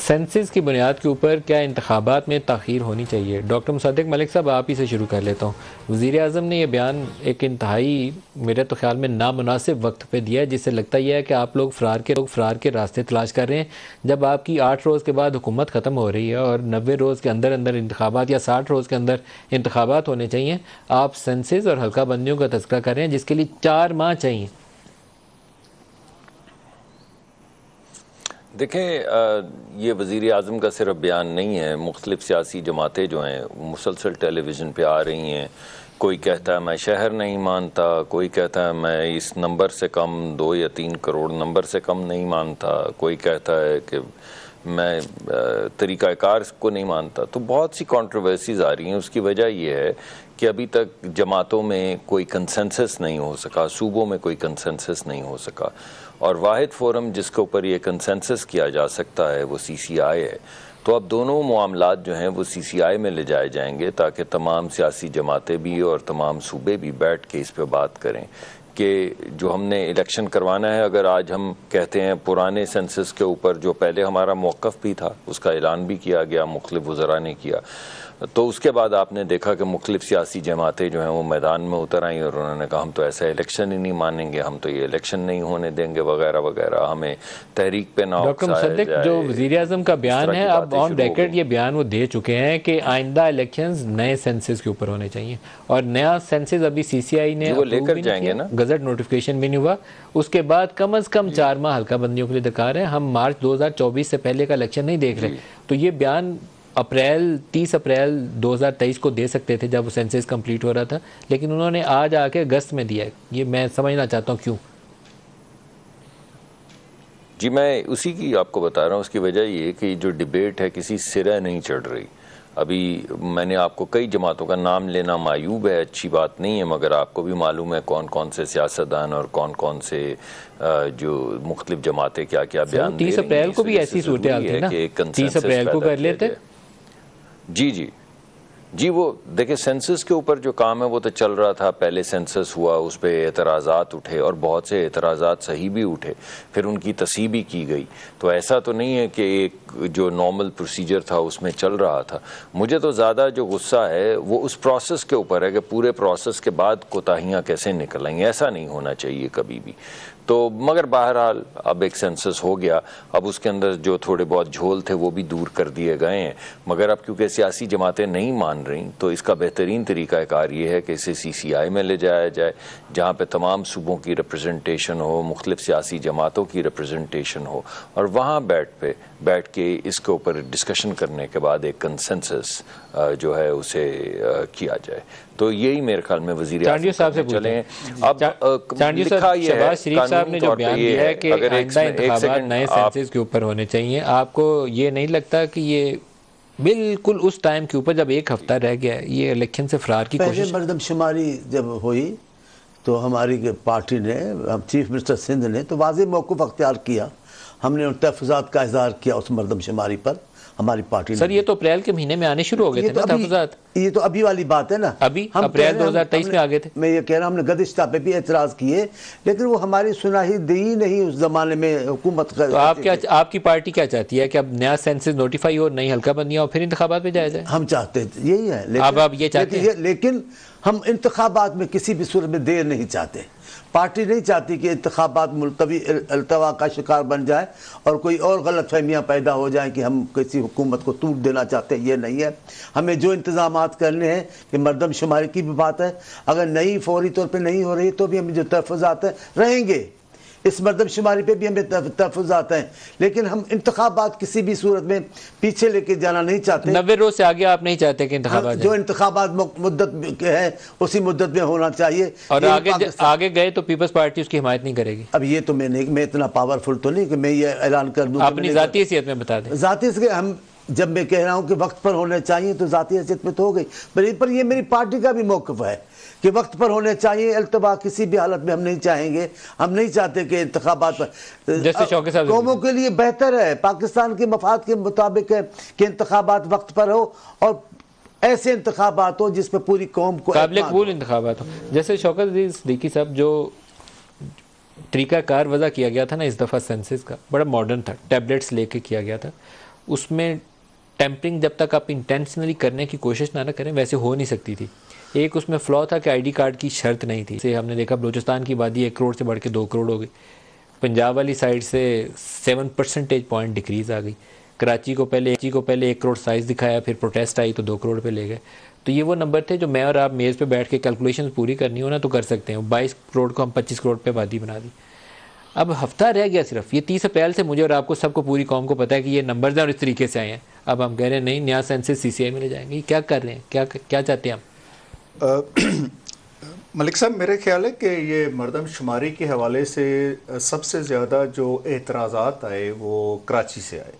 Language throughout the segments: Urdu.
سینسز کی بنیاد کے اوپر کیا انتخابات میں تاخیر ہونی چاہیے؟ ڈاکٹر مصدق ملک صاحب، آپ ہی سے شروع کر لیتا ہوں. وزیر اعظم نے یہ بیان ایک انتہائی میرے تو خیال میں نامناسب وقت پہ دیا ہے، جس سے لگتا یہ ہے کہ آپ لوگ فرار کے راستے تلاش کر رہے ہیں. جب آپ کی 8 روز کے بعد حکومت ختم ہو رہی ہے اور 90 روز کے اندر انتخابات یا 60 روز کے اندر انتخابات ہونے چاہیے، آپ سینسز اور حلقہ بندیوں کا تذکرہ کر رہے ہیں جس کے لیے 4 ماہ چاہیے. دیکھیں، یہ وزیر اعظم کا صرف بیان نہیں ہے. مختلف سیاسی جماعتیں جو ہیں مسلسل ٹیلی ویژن پہ آ رہی ہیں. کوئی کہتا ہے میں شہر نہیں مانتا، کوئی کہتا ہے میں اس نمبر سے کم 2 یا 3 کروڑ نمبر سے کم نہیں مانتا، کوئی کہتا ہے کہ میں طریقہ کار کو نہیں مانتا. تو بہت سی کنٹروورسیز آ رہی ہیں. اس کی وجہ یہ ہے کہ ابھی تک جماعتوں میں کوئی کنسنسس نہیں ہو سکا، صوبوں میں کوئی کنسنسس نہیں ہو سکا، اور واحد فورم جس کے اوپر یہ کنسنسس کیا جا سکتا ہے وہ سی سی آئی ہے. تو اب دونوں معاملات جو ہیں وہ سی سی آئی میں لے جائے جائیں گے تاکہ تمام سیاسی جماعتیں بھی اور تمام صوبے بھی بیٹھ کے اس پہ بات کریں کہ جو ہم نے الیکشن کروانا ہے. اگر آج ہم کہتے ہیں پرانے سینسس کے اوپر جو پہلے ہمارا موقف بھی تھا اس کا اعلان بھی کیا گیا، مختلف وزراء نے کیا، تو اس کے بعد آپ نے دیکھا کہ مختلف سیاسی جماعتیں جو ہیں وہ میدان میں اتر آئیں اور انہوں نے کہا ہم تو ایسا الیکشن ہی نہیں مانیں گے، ہم تو یہ الیکشن نہیں ہونے دیں گے وغیرہ وغیرہ، ہمیں تحریک پہ نہ ڈاکٹر مصدق، جو وزیر اعظم کا بیان ہے، اب آن ریکارڈ یہ بیان وہ دے چکے ہیں کہ آئندہ الیکشنز نئے سینسز کے اوپر ہونے چاہیے، اور نیا سینسز ابھی سی سی آئی نے لے کر جائیں گے نا، گزٹ نوٹیفیکیشن بھی نہیں ہوا. اس کے بعد کم از کم 4 ماہ حلقہ بندیوں کے لیے درکار ہے. ہم مارچ 2024 سے پہلے کا الیکشن نہیں دیکھ رہے. تو یہ بیان 30 اپریل 2023 کو دے سکتے تھے جب وہ سینسس کمپلیٹ ہو رہا تھا، لیکن انہوں نے آج آ کے اگست میں دیا ہے. یہ میں سمجھنا چاہتا ہوں کیوں. جی میں اسی کی آپ کو بتا رہا ہوں. اس کی وجہ یہ کہ جو ڈیبیٹ ہے کسی سرے نہیں چڑھ رہی. ابھی میں نے آپ کو کئی جماعتوں کا نام لینا معیوب ہے، اچھی بات نہیں ہے، مگر آپ کو بھی معلوم ہے کون کون سے سیاستدان اور کون کون سے جو مختلف جماعتیں کیا کیا بیان دے رہی ہیں. 30 اپریل کو بھی ایسی صورتحال تھی نا، 30 اپریل کو کر لیتے. جی وہ دیکھیں سینسس کے اوپر جو کام ہے وہ تو چل رہا تھا. پہلے سینسس ہوا، اس پہ اعتراضات اٹھے اور بہت سے اعتراضات صحیح بھی اٹھے، پھر ان کی تصحیح بھی کی گئی. تو ایسا تو نہیں ہے کہ ایک جو نارمل پروسیجر تھا اس میں چل رہا تھا. مجھے تو زیادہ جو غصہ ہے وہ اس پروسیس کے اوپر ہے کہ پورے پروسیس کے بعد کوتاہیاں کیسے نکل آئیں. ایسا نہیں ہونا چاہیے کبھی بھی. تو مگر بہرحال اب ایک سینسس ہو گیا، اب اس کے اندر جو تھوڑے بہت جھول تھے وہ بھی دور کر دیے گئے ہیں. مگر اب کیونکہ سیاسی جماعتیں نہیں مان رہی تو اس کا بہترین طریقہ کار یہ ہے کہ اسے سی سی آئی میں لے جایا جائے، جہاں پہ تمام صوبوں کی ریپرزنٹیشن ہو، مختلف سیاسی جماعتوں کی ریپرزنٹیشن ہو، اور وہاں بیٹھ کے اس کے اوپر ڈسکشن کرنے کے بعد ایک کنسنسس جو ہے اسے کیا جائے. تو یہی میرے خیال میں وزیر اعظم سے چلے ہیں. اب لکھا یہ ہے شہباز شریف صاحب نے جو بیان دیا ہے کہ آئندہ انتخابات نئے سینسس کے اوپر ہونے چاہیے، آپ کو یہ نہیں لگتا کہ یہ بالکل اس ٹائم کے اوپر جب 1 ہفتہ رہ گیا یہ الیکشن سے فرار کی کوشش؟ پہلے مردم شماری جب ہوئی تو ہماری پارٹی نے، چیف منسٹر سندھ نے تو واضح موقف اختیار کیا. ہم نے ان تحفظات کا اظہار کیا اس مردم شماری پر ہماری پارٹی نے. سر یہ تو اپریل کے مہینے میں آنے شروع ہو گئے تھے نا تحفظات. یہ تو ابھی والی بات ہے نا، ابھی اپریل 2023 میں آگے تھے. میں یہ کہہ رہا ہوں ہم نے گزشتہ پہ بھی اعتراض کیے لیکن وہ ہماری سنائی دی نہیں اس زمانے میں حکومت. تو آپ کی پارٹی کیا چاہتی ہے کہ اب نیا سینسس نوٹیفائی ہو، نئی حلقہ بندیاں اور پھر انتخابات میں جایا جائے؟ ہم چاہتے یہی ہے، اب یہ چاہتے ہیں، لیکن ہم انتخابات میں کسی بھی صورت میں دیر نہیں چاہتے. پارٹی نہیں چاہتی کہ انتخابات ملتوی التوا کا شکار بن جائے اور کوئی اور غلط فہمیاں پیدا ہو جائیں کہ ہم کسی حکومت کو ٹوٹ دینا چاہتے ہیں. یہ نہیں ہے. ہمیں جو انتظامات کرنے ہیں کہ مردم شماری کی بھی بات ہے، اگر نئی فوری طور پہ نہیں ہو رہی تو بھی ہمیں جو تحفظات ہیں رہیں گے. اس مردم شماری پہ بھی ہمیں تحفظات ہیں، لیکن ہم انتخابات کسی بھی صورت میں پیچھے لے کے جانا نہیں چاہتے. 90 روز سے آگے آپ نہیں چاہتے کہ انتخابات جو انتخابات مدت ہے اسی مدت میں ہونا چاہیے. اور آگے گئے تو پیپلز پارٹی اس کی حمایت نہیں کرے گی. اب یہ تو میں اتنا پاورفل تو نہیں کہ میں یہ اعلان کر دوں. اپنی ذاتی حیثیت میں بتا دیں. ذاتی حیثیت ہم جب میں کہہ رہا ہوں کہ وقت پر ہونے چاہیے تو ذاتی حیثیت میں تو ہو گئی، پر یہ میری پارٹی کا بھی موقف ہے کہ وقت پر ہونے چاہیے. التوا کسی بھی حالت میں ہم نہیں چاہیں گے. ہم نہیں چاہتے کہ انتخابات پر قوموں کے لیے بہتر ہے، پاکستان کے مفاد کے مطابق ہے کہ انتخابات وقت پر ہو اور ایسے انتخابات ہو جس پہ پوری قوم کو قابل قبول انتخابات ہو. جیسے شوکت عزیز صدیقی صاحب جو طریقہ کار وضع کیا گیا تھا نا اس دفعہ سینسس کا بڑا ماڈرن تھا، ٹیبلٹس لے کے کیا گیا تھا اس میں ٹیمپرنگ جب تک آپ انٹینشنلی کرنے کی کوشش نہ کریں ویسے ہو نہیں سکتی تھی. ایک اس میں فلا تھا کہ آئی ڈی کارڈ کی شرط نہیں تھی. سے ہم نے دیکھا بلوچستان کی آبادی 1 کروڑ سے بڑھ کے 2 کروڑ ہو گئی. پنجاب والی سائڈ سے 7% پوائنٹ ڈکریز آ گئی. کراچی کو پہلے 1 کروڑ سائز دکھایا, پھر پروٹیسٹ آئی تو 2 کروڑ پہ لے گئے. تو یہ وہ نمبر تھے جو میں اور آپ میز پہ بیٹھ کے کیلکولیشن پوری کرنی ہو نا تو کر سکتے ہیں. 22 کروڑ کو ہم 25 کروڑ پہ آبادی بنا دی. اب ہفتہ رہ گیا صرف. یہ 30 اپریل سے مجھے اور آپ کو سب کو پوری قوم کو پتہ ہے کہ یہ نمبرز ہیں اور اس طریقے سے آئے ہیں. اب ہم کہہ رہے ہیں نہیں نیا سینسس سی سی آئی میں لے جائیں گے. کیا کر رہے ہیں, کیا چاہتے ہیں ہم؟ ملک صاحب میرے خیال ہے کہ یہ مردم شماری کے حوالے سے سب سے زیادہ جو اعتراضات آئے وہ کراچی سے آئے,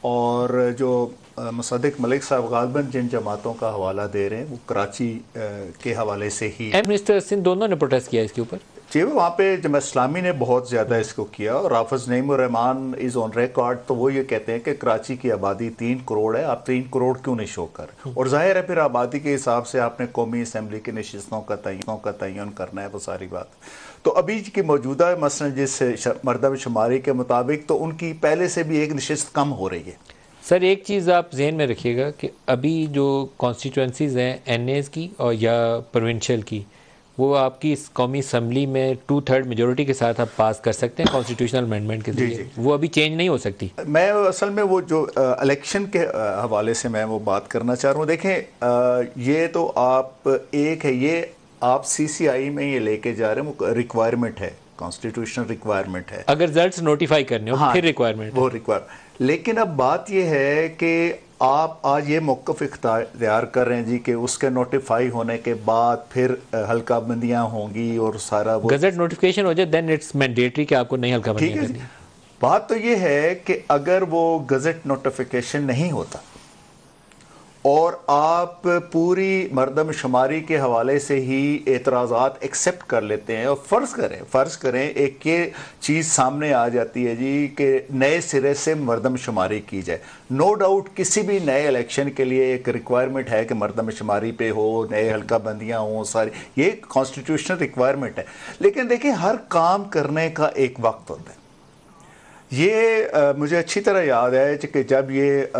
اور جو مصدق ملک صاحب غالباً جن جماعتوں کا حوالہ دے رہے ہیں وہ کراچی کے حوالے سے ہی. منسٹر سندھ دونوں نے پروٹیسٹ کیا اس کے اوپر. جی وہاں پہ جماعت اسلامی نے بہت زیادہ اس کو کیا, اور حافظ نعیم الرحمان از آن ریکارڈ, تو وہ یہ کہتے ہیں کہ کراچی کی آبادی 3 کروڑ ہے, آپ 3 کروڑ کیوں نہیں شو کر. اور ظاہر ہے پھر آبادی کے حساب سے آپ نے قومی اسمبلی کی نشستوں کا تعین کرنا ہے, وہ ساری بات. تو ابھی کی موجودہ مثلا جس مردم شماری کے مطابق تو ان کی پہلے سے بھی ایک نشست کم ہو رہی ہے. سر ایک چیز آپ ذہن میں رکھیے گا کہ ابھی جو کانسٹیٹوئنسیز ہیں این ایز کی اور یا پروونشل کی, وہ آپ کی قومی اسمبلی میں 2/3 میجورٹی کے ساتھ آپ پاس کر سکتے ہیں کانسٹیٹیوشنل امینڈمنٹ کے ذریعے. وہ ابھی چینج نہیں ہو سکتی. میں اصل میں وہ جو الیکشن کے حوالے سے میں وہ بات کرنا چاہ رہا ہوں. دیکھیں یہ تو آپ ایک ہے, یہ آپ سی سی آئی میں یہ لے کے جا رہے ہیں, وہ ریکوائرمنٹ ہے, کانسٹیٹیوشنل ریکوائرمنٹ ہے. اگر رزلٹس نوٹیفائی کرنے ہو پھر ریکوائرمنٹ وہ ریکوائرمنٹ. لیکن اب بات یہ ہے کہ آپ آج یہ موقف اختیار کر رہے ہیں جی کہ اس کے نوٹیفائی ہونے کے بعد پھر حلقہ بندیاں ہوں گی اور سارا وہ گزٹ نوٹیفیکیشن ہو جائے دین اٹس مینڈیٹری کہ آپ کو نہیں حلقہ بندیاں کرنی. بات تو یہ ہے کہ اگر وہ گزٹ نوٹیفیکیشن نہیں ہوتا اور آپ پوری مردم شماری کے حوالے سے ہی اعتراضات ایکسیپٹ کر لیتے ہیں, اور فرض کریں ایک یہ چیز سامنے آ جاتی ہے جی کہ نئے سرے سے مردم شماری کی جائے. نو ڈاؤٹ کسی بھی نئے الیکشن کے لیے ایک ریکوائرمنٹ ہے کہ مردم شماری پہ ہو, نئے حلقہ بندیاں ہوں, ساری یہ کانسٹیٹیوشنل ریکوائرمنٹ ہے. لیکن دیکھیں ہر کام کرنے کا ایک وقت ہوتا ہے. یہ مجھے اچھی طرح یاد ہے کہ جب یہ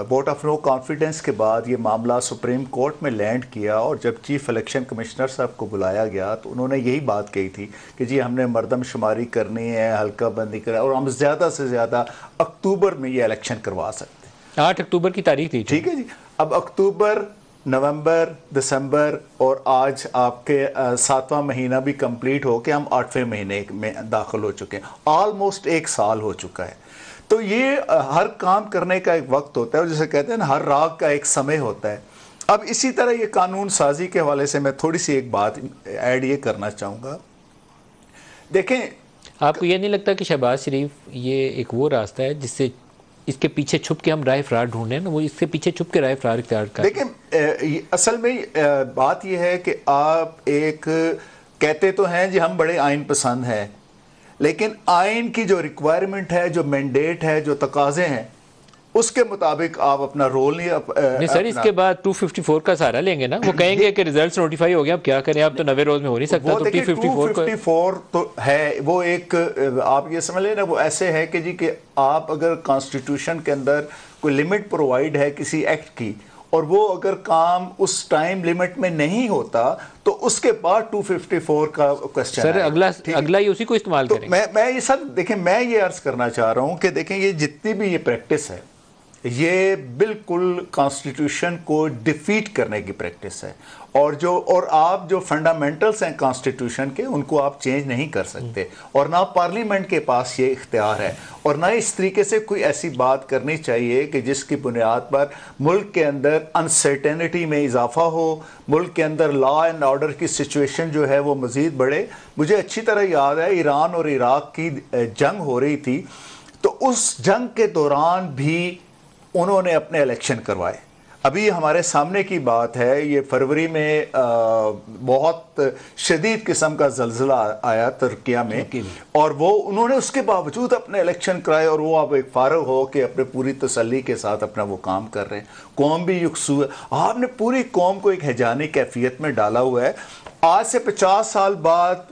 ووٹ آف نو کانفیڈنس کے بعد یہ معاملہ سپریم کورٹ میں لینڈ کیا اور جب چیف الیکشن کمشنر صاحب کو بلایا گیا تو انہوں نے یہی بات کہی تھی کہ جی ہم نے مردم شماری کرنی ہے, حلقہ بندی کرنا ہے, اور ہم زیادہ سے زیادہ اکتوبر میں یہ الیکشن کروا سکتے ہیں. 8 اکتوبر کی تاریخ تھی. ٹھیک ہے جی. اب اکتوبر, نومبر, دسمبر اور آج آپ کے 7واں مہینہ بھی کمپلیٹ ہو کے ہم 8ویں مہینے میں داخل ہو چکے ہیں. آلموسٹ 1 سال ہو چکا ہے. تو یہ ہر کام کرنے کا ایک وقت ہوتا ہے, اور جسے کہتے ہیں نا ہر راگ کا ایک سمے ہوتا ہے. اب اسی طرح یہ قانون سازی کے حوالے سے میں تھوڑی سی ایک بات ایڈ یہ کرنا چاہوں گا. دیکھیں آپ کو یہ نہیں لگتا کہ شہباز شریف یہ ایک وہ راستہ ہے جس سے اس کے پیچھے چھپ کے ہم رائے فرار ڈھونڈیں نا, وہ اس کے پیچھے چھپ کے رائے فرار اختیار کریں. دیکھیں اصل میں بات یہ ہے کہ آپ ایک کہتے تو ہیں جی ہم بڑے آئین پسند ہیں, لیکن آئین کی جو ریکوائرمنٹ ہے, جو مینڈیٹ ہے, جو تقاضے ہیں, اس کے مطابق آپ اپنا رول نہیں سر. اس کے بعد 254 کا سہارا لیں گے نا, وہ کہیں گے کہ ریزلٹس نوٹیفائی ہو گیا, اب کیا کریں, اب تو 90 روز میں ہو نہیں سکتا. تو 254 تو ہے, وہ ایک آپ یہ سمجھ لیں نا, وہ ایسے ہے کہ جی کہ آپ اگر کانسٹیٹیوشن کے اندر کوئی لمٹ پرووائڈ ہے کسی ایکٹ کی, اور وہ اگر کام اس ٹائم لمٹ میں نہیں ہوتا تو اس کے بعد 254 کا کوسچن سر اگلا ہی اسی کو استعمال کریں. میں یہ سب دیکھیں, میں یہ عرض کرنا چاہ رہا ہوں کہ دیکھیں یہ جتنی بھی یہ پریکٹس ہے یہ بالکل کانسٹیٹیوشن کو ڈیفیٹ کرنے کی پریکٹس ہے, اور آپ جو فنڈامنٹلز ہیں کانسٹیٹیوشن کے ان کو آپ چینج نہیں کر سکتے, اور نہ پارلیمنٹ کے پاس یہ اختیار ہے, اور نہ اس طریقے سے کوئی ایسی بات کرنی چاہیے کہ جس کی بنیاد پر ملک کے اندر انسرٹینٹی میں اضافہ ہو, ملک کے اندر لا اینڈ آرڈر کی سچویشن جو ہے وہ مزید بڑھے. مجھے اچھی طرح یاد ہے ایران اور عراق کی جنگ ہو رہی تھی, تو اس جنگ کے دوران بھی انہوں نے اپنے الیکشن کروائے. ابھی ہمارے سامنے کی بات ہے, یہ فروری میں بہت شدید قسم کا زلزلہ آیا ترکیہ میں, اور وہ انہوں نے اس کے باوجود اپنے الیکشن کرائے, اور وہ اب ایک فارغ ہو کے اپنے پوری تسلی کے ساتھ اپنا وہ کام کر رہے ہیں. قوم بھی یکسو ہے, آپ نے پوری قوم کو ایک ہیجانی کیفیت میں ڈالا ہوا ہے. آج سے 50 سال بعد